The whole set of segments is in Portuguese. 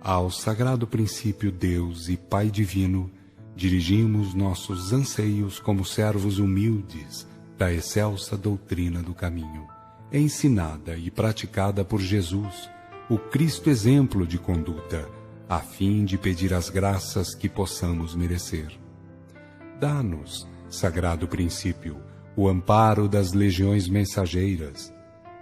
Ao sagrado princípio Deus e Pai divino, dirigimos nossos anseios como servos humildes da excelsa doutrina do caminho, ensinada e praticada por Jesus, o Cristo exemplo de conduta, a fim de pedir as graças que possamos merecer. Dá-nos, sagrado princípio, o amparo das legiões mensageiras.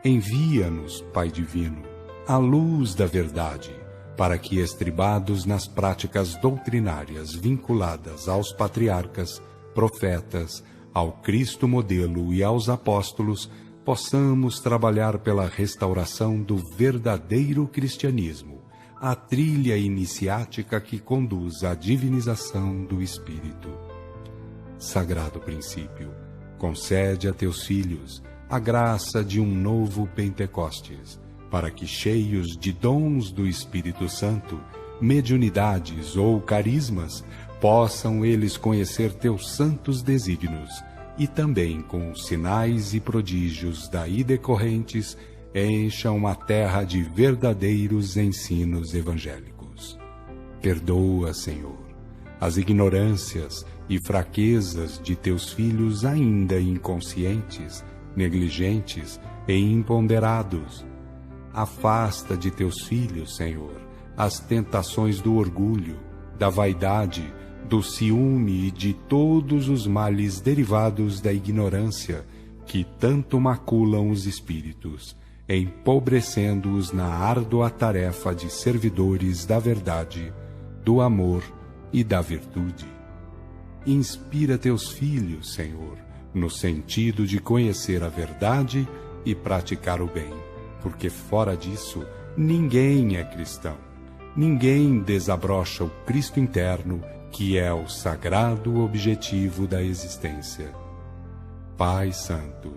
Envia-nos, Pai divino, a luz da verdade, para que, estribados nas práticas doutrinárias vinculadas aos patriarcas, profetas, ao Cristo modelo e aos apóstolos, possamos trabalhar pela restauração do verdadeiro cristianismo, a trilha iniciática que conduz à divinização do Espírito. Sagrado princípio, concede a teus filhos a graça de um novo Pentecostes, para que, cheios de dons do Espírito Santo, mediunidades ou carismas, possam eles conhecer teus santos desígnios e também, com os sinais e prodígios daí decorrentes, encham a terra de verdadeiros ensinos evangélicos. Perdoa, Senhor, as ignorâncias e fraquezas de teus filhos ainda inconscientes, negligentes e imponderados. Afasta de teus filhos, Senhor, as tentações do orgulho, da vaidade, do ciúme e de todos os males derivados da ignorância que tanto maculam os espíritos, empobrecendo-os na árdua tarefa de servidores da verdade, do amor e da virtude. Inspira teus filhos, Senhor, no sentido de conhecer a verdade e praticar o bem, porque fora disso ninguém é cristão. Ninguém desabrocha o Cristo interno, que é o sagrado objetivo da existência. Pai Santo,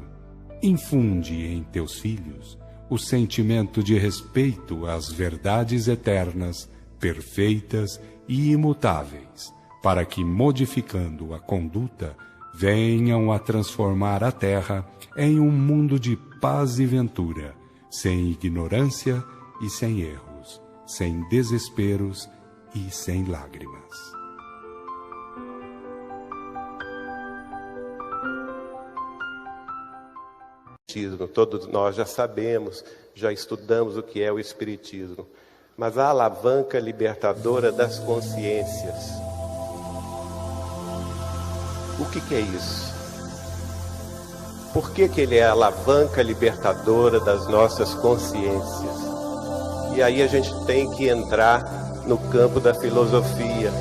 infunde em teus filhos o sentimento de respeito às verdades eternas, perfeitas e imutáveis, para que, modificando a conduta, venham a transformar a terra em um mundo de paz e ventura, sem ignorância e sem erros, sem desesperos e sem lágrimas. Todos nós já sabemos, já estudamos o que é o Espiritismo, mas a alavanca libertadora das consciências. O que é isso? Por que ele é a alavanca libertadora das nossas consciências? E aí a gente tem que entrar no campo da filosofia.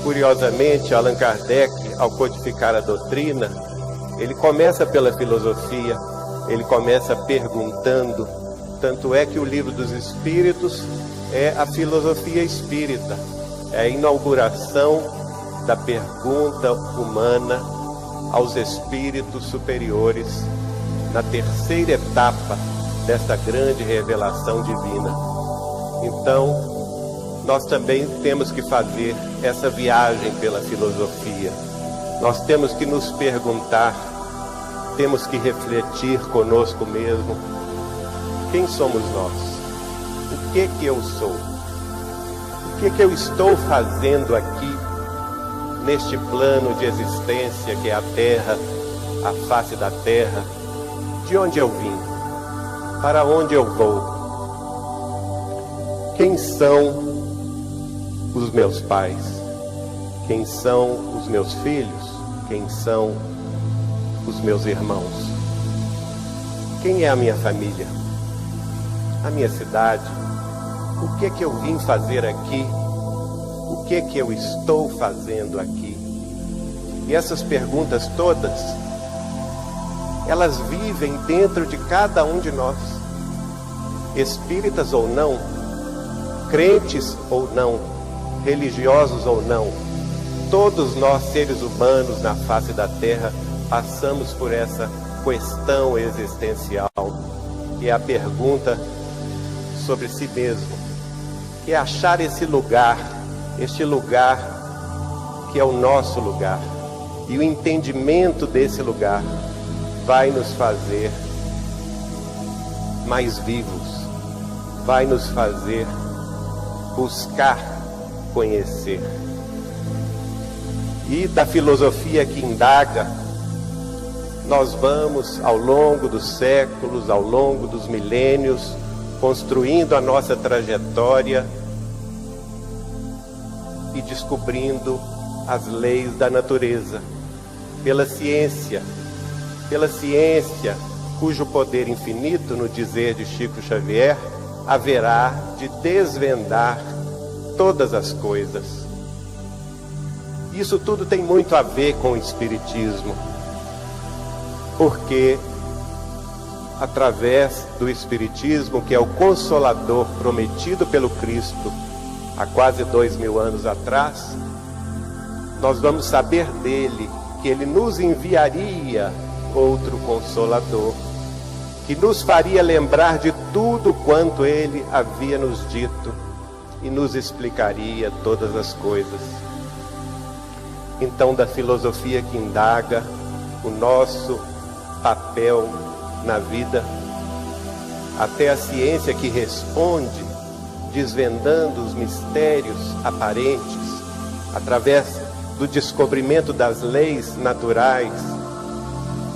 Curiosamente, Allan Kardec, ao codificar a doutrina, ele começa pela filosofia, ele começa perguntando. Tanto é que o Livro dos Espíritos é a filosofia espírita, é a inauguração da pergunta humana aos espíritos superiores, na terceira etapa desta grande revelação divina. Então, nós também temos que fazer essa viagem pela filosofia. Nós temos que nos perguntar, temos que refletir conosco mesmo. Quem somos nós? O que eu sou? O que eu estou fazendo aqui, neste plano de existência que é a Terra, a face da Terra? De onde eu vim? Para onde eu vou? Quem são os meus pais? Quem são os meus filhos? Quem são os meus irmãos? Quem é a minha família? A minha cidade? O que eu vim fazer aqui? O que eu estou fazendo aqui? E essas perguntas todas, elas vivem dentro de cada um de nós, espíritas ou não, crentes ou não, religiosos ou não. Todos nós, seres humanos na face da Terra, passamos por essa questão existencial, que é a pergunta sobre si mesmo, que é achar esse lugar, este lugar que é o nosso lugar. E o entendimento desse lugar vai nos fazer mais vivos, vai nos fazer buscar conhecer. E da filosofia que indaga, nós vamos, ao longo dos séculos, ao longo dos milênios, construindo a nossa trajetória e descobrindo as leis da natureza, pela ciência cujo poder infinito, no dizer de Chico Xavier, haverá de desvendar todas as coisas. Isso tudo tem muito a ver com o Espiritismo, porque através do Espiritismo, que é o Consolador prometido pelo Cristo há quase 2000 anos atrás, nós vamos saber dele que ele nos enviaria outro Consolador, que nos faria lembrar de tudo quanto ele havia nos dito e nos explicaria todas as coisas. Então, da filosofia que indaga o nosso papel na vida, até a ciência que responde, desvendando os mistérios aparentes, através do descobrimento das leis naturais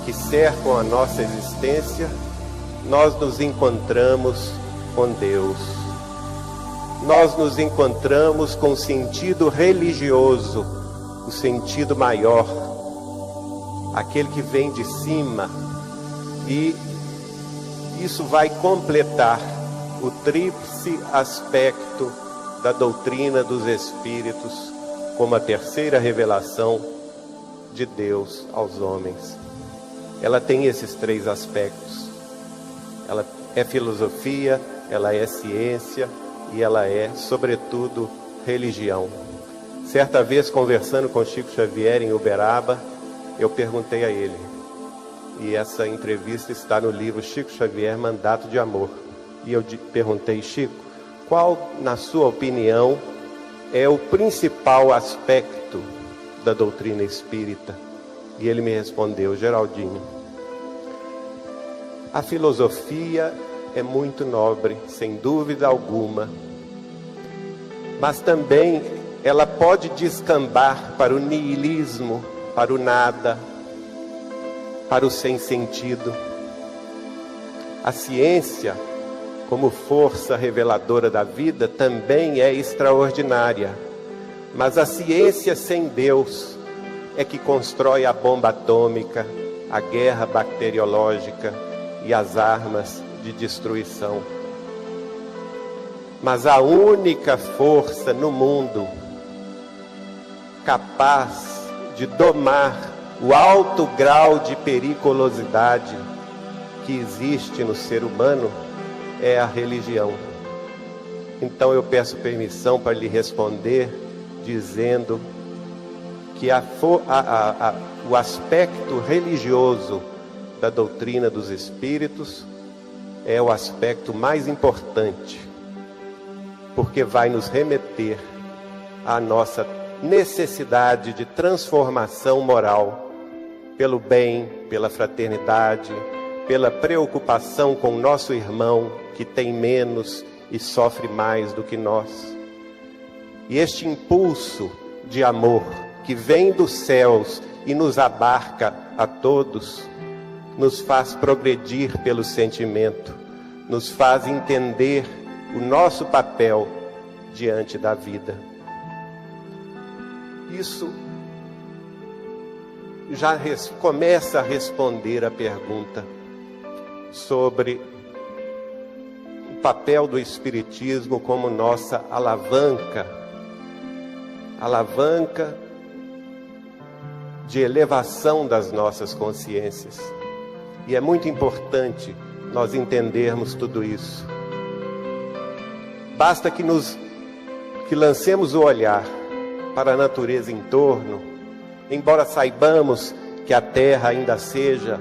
que cercam a nossa existência, nós nos encontramos com Deus. Nós nos encontramos com o sentido religioso, o sentido maior, aquele que vem de cima, e isso vai completar o tríplice aspecto da doutrina dos Espíritos, como a terceira revelação de Deus aos homens. Ela tem esses três aspectos. Ela é filosofia, ela é ciência e ela é, sobretudo, religião. Certa vez, conversando com Chico Xavier em Uberaba, eu perguntei a ele, e essa entrevista está no livro Chico Xavier, Mandato de Amor. E eu perguntei, Chico, qual, na sua opinião, é o principal aspecto da doutrina espírita? E ele me respondeu, Geraldinho, a filosofia é muito nobre, sem dúvida alguma, mas também ela pode descambar para o niilismo, para o nada, para o sem sentido. A ciência, como força reveladora da vida, também é extraordinária, mas a ciência sem Deus é que constrói a bomba atômica, a guerra bacteriológica e as armas de destruição. Mas a única força no mundo capaz de domar o alto grau de periculosidade que existe no ser humano é a religião. Então eu peço permissão para lhe responder dizendo que o aspecto religioso da doutrina dos Espíritos é o aspecto mais importante, porque vai nos remeter à nossa necessidade de transformação moral, pelo bem, pela fraternidade, pela preocupação com o nosso irmão que tem menos e sofre mais do que nós. E este impulso de amor que vem dos céus e nos abarca a todos, nos faz progredir pelo sentimento, nos faz entender o nosso papel diante da vida. Isso já começa a responder a pergunta sobre o papel do Espiritismo como nossa alavanca de elevação das nossas consciências. E é muito importante nós entendermos tudo isso. Basta que lancemos o olhar para a natureza em torno, embora saibamos que a Terra ainda seja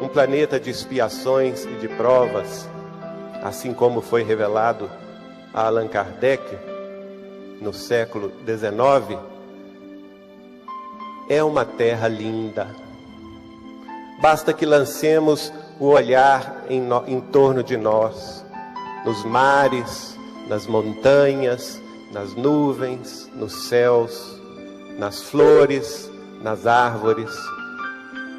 um planeta de expiações e de provas, assim como foi revelado a Allan Kardec no século XIX, é uma terra linda. Basta que lancemos o olhar em torno de nós, nos mares, nas montanhas, nas nuvens, nos céus, nas flores, nas árvores,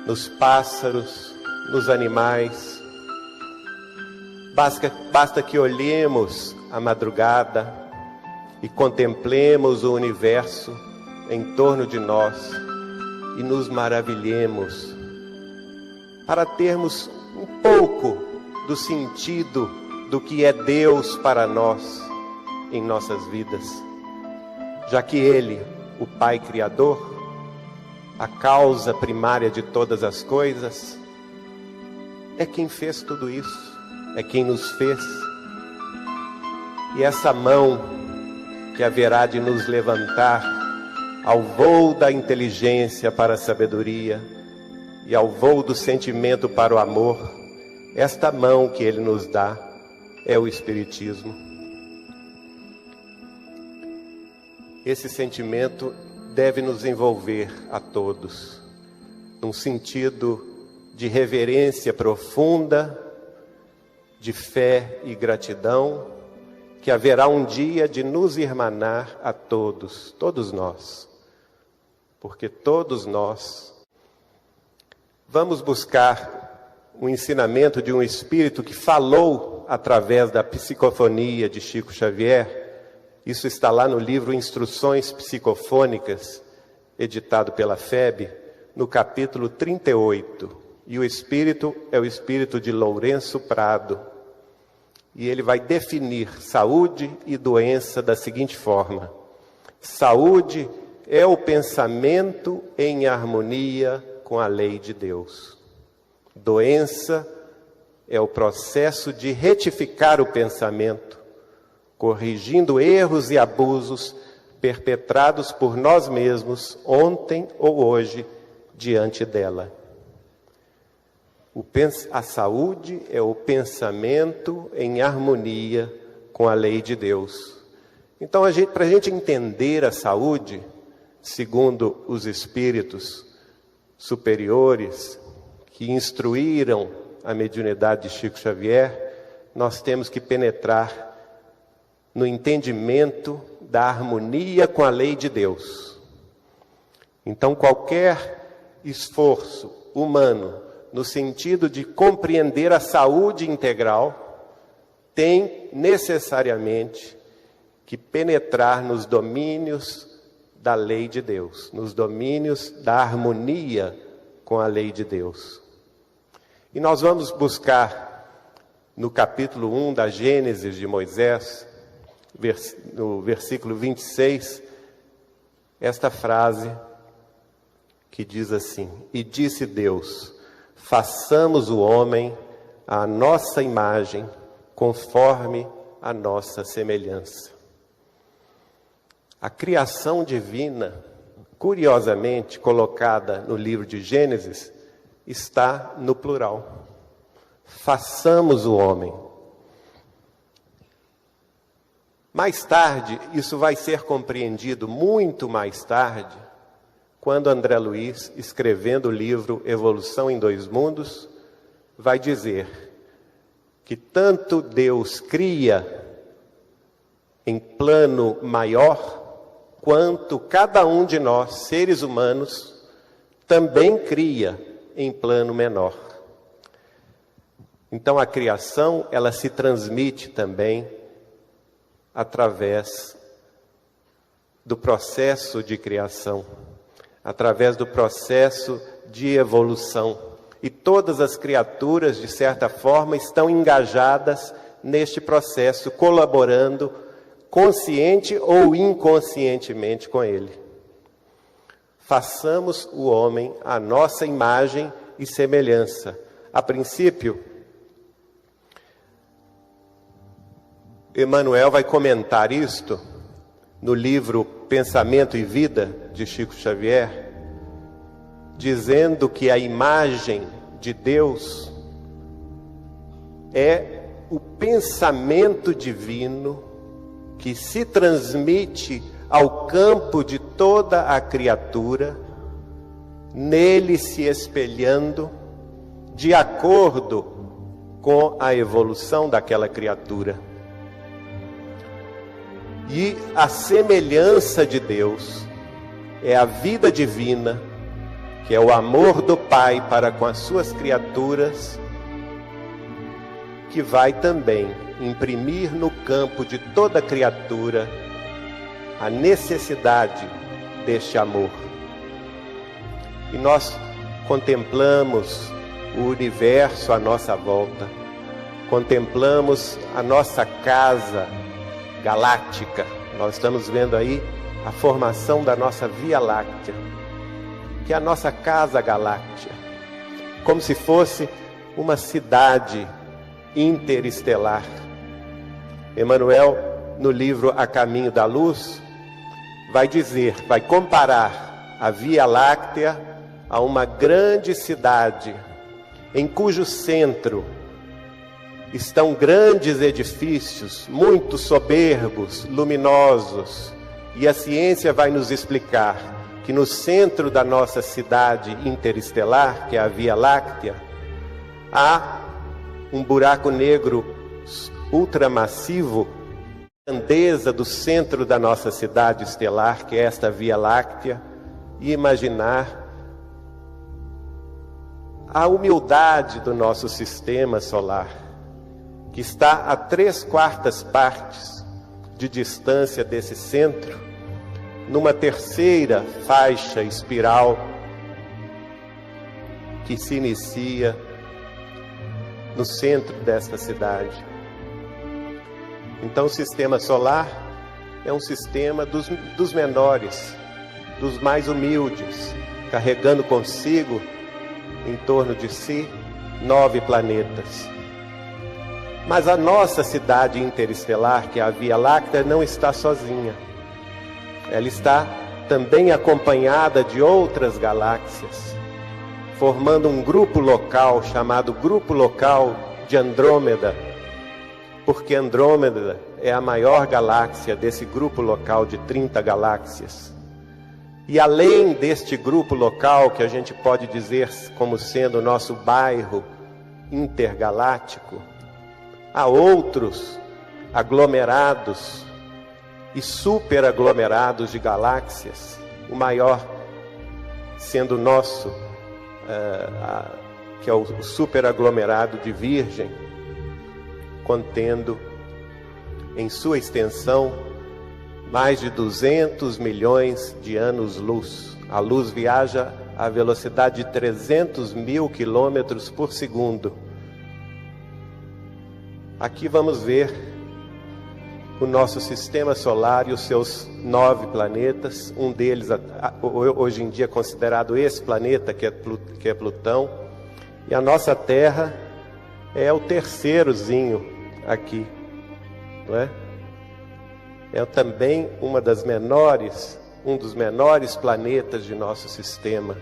nos pássaros, nos animais. Basta que olhemos a madrugada e contemplemos o universo em torno de nós e nos maravilhemos, para termos um pouco do sentido do que é Deus para nós em nossas vidas, já que Ele, o Pai Criador, a causa primária de todas as coisas, é quem fez tudo isso, é quem nos fez. E essa mão que haverá de nos levantar ao voo da inteligência para a sabedoria e ao voo do sentimento para o amor, esta mão que Ele nos dá é o Espiritismo. Esse sentimento deve nos envolver a todos, num sentido de reverência profunda, de fé e gratidão, que haverá um dia de nos irmanar a todos, todos nós, porque todos nós vamos buscar o ensinamento de um Espírito que falou através da psicofonia de Chico Xavier. Isso está lá no livro Instruções Psicofônicas, editado pela FEB, no capítulo 38. E o Espírito é o Espírito de Lourenço Prado. E ele vai definir saúde e doença da seguinte forma: saúde é o pensamento em harmonia com a lei de Deus. Doença é o processo de retificar o pensamento, corrigindo erros e abusos perpetrados por nós mesmos ontem ou hoje diante dela. A saúde é o pensamento em harmonia com a lei de Deus. Então, para a gente entender a saúde, segundo os espíritos superiores que instruíram a mediunidade de Chico Xavier, nós temos que penetrar no entendimento da harmonia com a lei de Deus. Então, qualquer esforço humano no sentido de compreender a saúde integral tem necessariamente que penetrar nos domínios da lei de Deus, nos domínios da harmonia com a lei de Deus. E nós vamos buscar no capítulo 1 da Gênesis de Moisés, no versículo 26, esta frase que diz assim: e disse Deus, façamos o homem à nossa imagem, conforme a nossa semelhança. A criação divina, curiosamente colocada no livro de Gênesis, está no plural. Façamos o homem. Mais tarde, isso vai ser compreendido muito mais tarde, quando André Luiz, escrevendo o livro Evolução em Dois Mundos, vai dizer que tanto Deus cria em plano maior, quanto cada um de nós, seres humanos, também cria em plano menor. Então a criação, ela se transmite também através do processo de criação, através do processo de evolução. E todas as criaturas, de certa forma, estão engajadas neste processo, colaborando consciente ou inconscientemente com ele. Façamos o homem à nossa imagem e semelhança. A princípio, Emmanuel vai comentar isto no livro Pensamento e Vida, de Chico Xavier, dizendo que a imagem de Deus é o pensamento divino que se transmite ao campo de toda a criatura, nele se espelhando de acordo com a evolução daquela criatura. E a semelhança de Deus é a vida divina, que é o amor do Pai para com as suas criaturas, que vai também imprimir no campo de toda criatura a necessidade deste amor. E nós contemplamos o universo à nossa volta, contemplamos a nossa casa galáctica. Nós estamos vendo aí a formação da nossa Via Láctea, que é a nossa casa galáctea, como se fosse uma cidade interestelar. Emmanuel, no livro A Caminho da Luz, vai comparar a Via Láctea a uma grande cidade, em cujo centro estão grandes edifícios, muito soberbos, luminosos, e a ciência vai nos explicar que no centro da nossa cidade interestelar, que é a Via Láctea, há um buraco negro ultramassivo, a grandeza do centro da nossa cidade estelar, que é esta Via Láctea, e imaginar a humildade do nosso sistema solar, que está a 3/4 partes de distância desse centro, numa terceira faixa espiral que se inicia no centro desta cidade. Então o sistema solar é um sistema dos menores, dos mais humildes, carregando consigo em torno de si 9 planetas. Mas a nossa cidade interestelar, que é a Via Láctea, não está sozinha. Ela está também acompanhada de outras galáxias, formando um grupo local chamado Grupo Local de Andrômeda, porque Andrômeda é a maior galáxia desse grupo local de 30 galáxias. E além deste grupo local, que a gente pode dizer como sendo o nosso bairro intergaláctico, há outros aglomerados e superaglomerados de galáxias, o maior sendo o nosso, que é o superaglomerado de Virgem, contendo em sua extensão mais de 200 milhões de anos-luz. A luz viaja à velocidade de 300 mil quilômetros por segundo. Aqui vamos ver o nosso sistema solar e os seus 9 planetas. Um deles, hoje em dia, considerado esse planeta, que é Plutão. E a nossa Terra é o terceirozinho aqui, não é? É também um dos menores planetas de nosso sistema.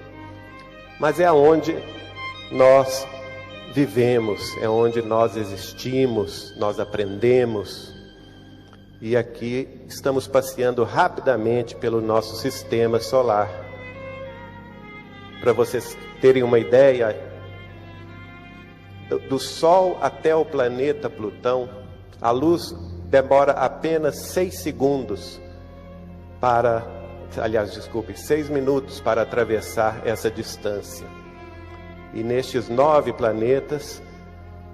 Mas é onde nós vivemos, é onde nós existimos, nós aprendemos. E aqui estamos passeando rapidamente pelo nosso sistema solar. Para vocês terem uma ideia, do Sol até o planeta Plutão, a luz demora apenas 6 segundos 6 minutos para atravessar essa distância. E nestes 9 planetas,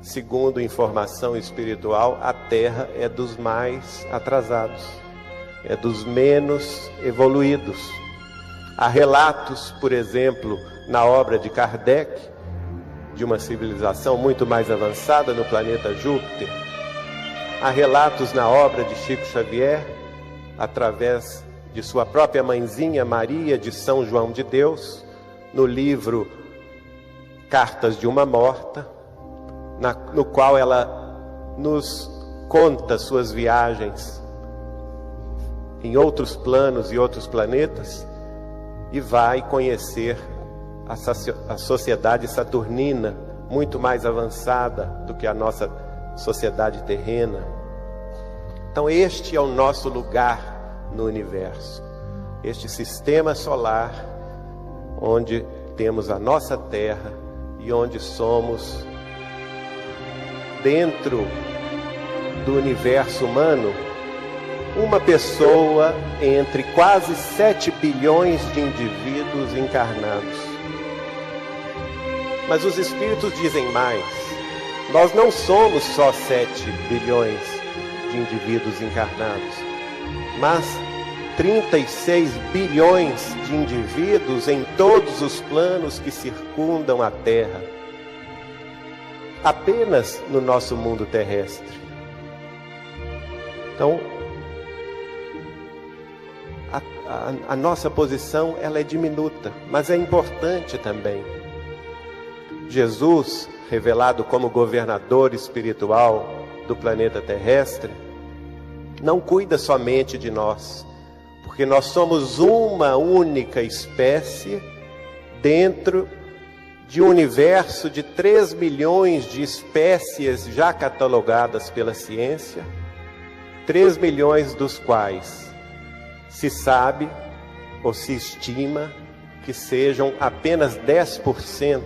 segundo informação espiritual, a Terra é dos mais atrasados, é dos menos evoluídos. Há relatos, por exemplo, na obra de Kardec, de uma civilização muito mais avançada no planeta Júpiter. Há relatos na obra de Chico Xavier, através de sua própria mãezinha Maria de São João de Deus, no livro Cartas de uma Morta, no qual ela nos conta suas viagens em outros planos e outros planetas, e vai conhecer a sociedade saturnina, muito mais avançada do que a nossa sociedade terrena. Então este é o nosso lugar no universo, este sistema solar, onde temos a nossa Terra e onde somos, dentro do universo humano, uma pessoa entre quase 7 bilhões de indivíduos encarnados. Mas os espíritos dizem mais. Nós não somos só 7 bilhões de indivíduos encarnados, mas 36 bilhões de indivíduos em todos os planos que circundam a Terra, apenas no nosso mundo terrestre. Então, a nossa posição ela é diminuta, mas é importante também. Jesus, revelado como governador espiritual do planeta terrestre, não cuida somente de nós, porque nós somos uma única espécie dentro de um universo de 3 milhões de espécies já catalogadas pela ciência, 3 milhões dos quais se sabe ou se estima que sejam apenas 10%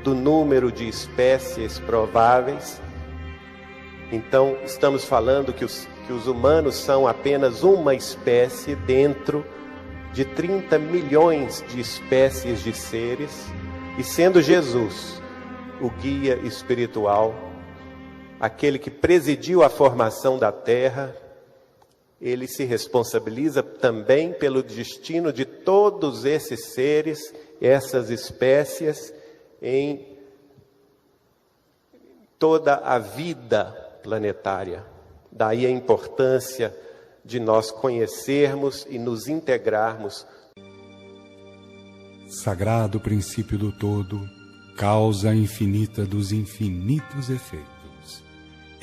do número de espécies prováveis. Então, estamos falando que os humanos são apenas uma espécie dentro de 30 milhões de espécies de seres, e sendo Jesus o guia espiritual, aquele que presidiu a formação da Terra, ele se responsabiliza também pelo destino de todos esses seres, essas espécies, em toda a vida planetária. Daí a importância de nós conhecermos e nos integrarmos. Sagrado princípio do todo, causa infinita dos infinitos efeitos.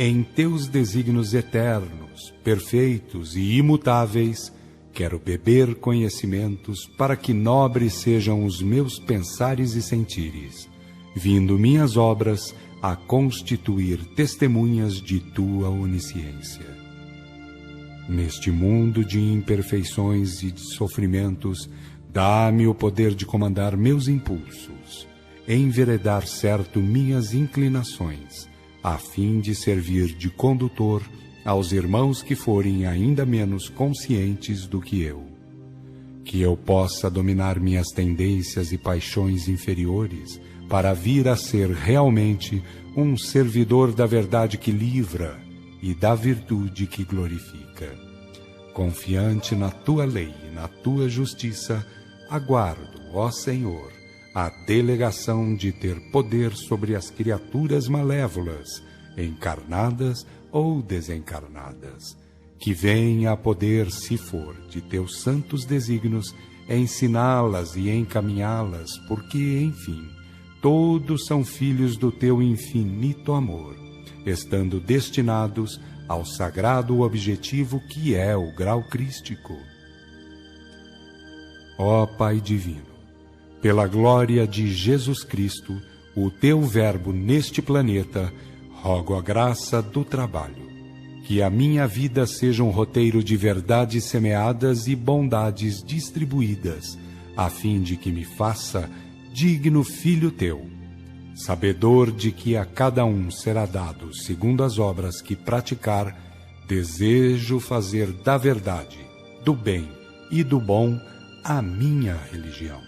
Em teus desígnios eternos, perfeitos e imutáveis, quero beber conhecimentos para que nobres sejam os meus pensares e sentires, vindo minhas obras a constituir testemunhas de tua onisciência. Neste mundo de imperfeições e de sofrimentos, dá-me o poder de comandar meus impulsos, enveredar certo minhas inclinações, a fim de servir de condutor aos irmãos que forem ainda menos conscientes do que eu. Que eu possa dominar minhas tendências e paixões inferiores, para vir a ser realmente um servidor da verdade que livra e da virtude que glorifica. Confiante na tua lei e na tua justiça, aguardo, ó Senhor, a delegação de ter poder sobre as criaturas malévolas, encarnadas ou desencarnadas, que venha a poder, se for de teus santos desígnios, ensiná-las e encaminhá-las, porque, enfim, todos são filhos do teu infinito amor, estando destinados ao sagrado objetivo que é o grau crístico. Ó Pai Divino, pela glória de Jesus Cristo, o teu Verbo neste planeta, rogo a graça do trabalho, que a minha vida seja um roteiro de verdades semeadas e bondades distribuídas, a fim de que me faça digno filho teu, sabedor de que a cada um será dado segundo as obras que praticar. Desejo fazer da verdade, do bem e do bom a minha religião.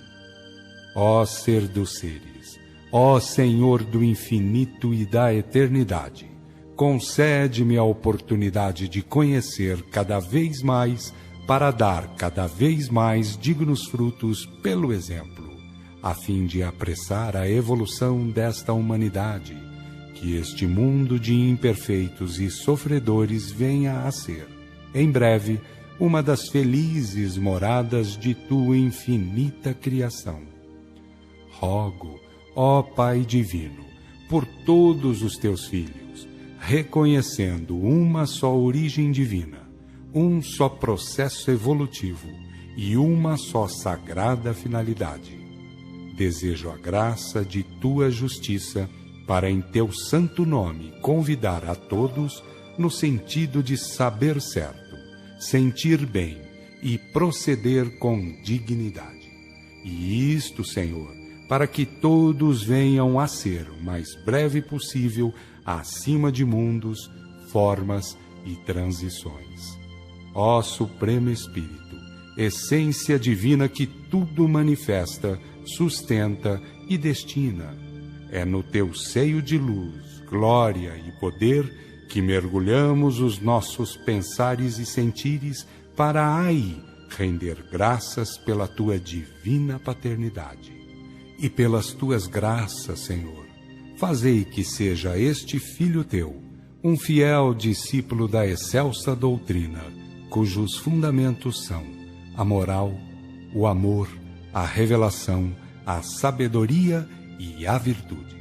Ó Ser dos seres, ó Senhor do infinito e da eternidade, concede-me a oportunidade de conhecer cada vez mais, para dar cada vez mais dignos frutos pelo exemplo, a fim de apressar a evolução desta humanidade, que este mundo de imperfeitos e sofredores venha a ser, em breve, uma das felizes moradas de tua infinita criação. Rogo, ó Pai Divino, por todos os teus filhos, reconhecendo uma só origem divina, um só processo evolutivo e uma só sagrada finalidade. Desejo a graça de tua justiça para em teu santo nome convidar a todos no sentido de saber certo, sentir bem e proceder com dignidade. E isto, Senhor, para que todos venham a ser o mais breve possível acima de mundos, formas e transições. ó Supremo Espírito, essência divina que tudo manifesta, sustenta e destina. É no teu seio de luz, glória e poder que mergulhamos os nossos pensares e sentires para aí render graças pela tua divina paternidade. E pelas tuas graças, Senhor, fazei que seja este Filho teu um fiel discípulo da excelsa doutrina, cujos fundamentos são a moral, o amor, a revelação, a sabedoria e a virtude.